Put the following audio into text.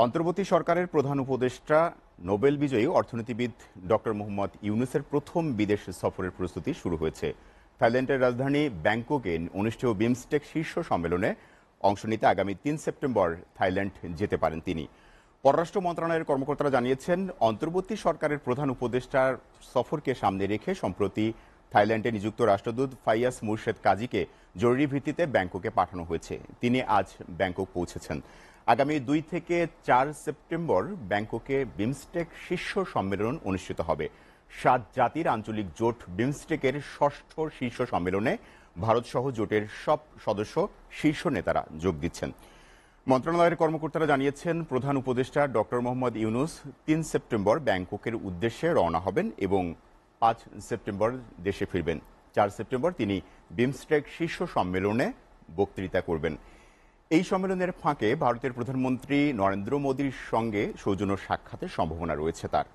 অন্তর্বর্তী সরকারের প্রধান উপদেষ্টা নোবেল বিজয়ী অর্থনীতিবিদ ডক্টর মোহাম্মদ ইউনূসের প্রথম বিদেশ সফরের প্রস্তুতি শুরু হয়েছে। থাইল্যান্ডের রাজধানী ব্যাংককে অনুষ্ঠেয় বিমস্টেক শীর্ষ সম্মেলনে অংশ নিতে আগামী ৩ সেপ্টেম্বর থাইল্যান্ড যেতে পারেন তিনি। পররাষ্ট্র মন্ত্রণালয়ের কর্মকর্তারা জানিয়েছেন, অন্তর্বর্তী সরকারের প্রধান উপদেষ্টার সফরকে সামনে রেখে সম্প্রতি থাইল্যান্ডে নিযুক্ত রাষ্ট্রদূত ফাইয়াস মুর্শেদ কাজীকে জরুরি ভিত্তিতে ব্যাংককে পাঠানো হয়েছে। তিনি আজ ব্যাংকক পৌঁছেছেন। আগামী ২ থেকে ৪ সেপ্টেম্বর ব্যাংককে বিমস্টেক শীর্ষ সম্মেলন অনুষ্ঠিত হবে। ৭ জাতির আঞ্চলিক জোট বিমস্টেকের ষষ্ঠ শীর্ষ সম্মেলনে ভারতসহ জোটের সব সদস্য শীর্ষ নেতারা যোগ দিচ্ছেন। মন্ত্রণালয়ের কর্মকর্তারা জানিয়েছেন, প্রধান উপদেষ্টা ডক্টর মোহাম্মদ ইউনূস ৩ সেপ্টেম্বর ব্যাংককের উদ্দেশ্যে রওনা হবেন এবং ৫ সেপ্টেম্বর দেশে ফিরবেন। ৪ সেপ্টেম্বর তিনি বিমস্টেক শীর্ষ সম্মেলনে বক্তৃতা করবেন। এই সম্মেলনের ফাঁকে ভারতের প্রধানমন্ত্রী নরেন্দ্র মোদীর সঙ্গে সৌজন্য সাক্ষাতের সম্ভাবনা রয়েছে তার।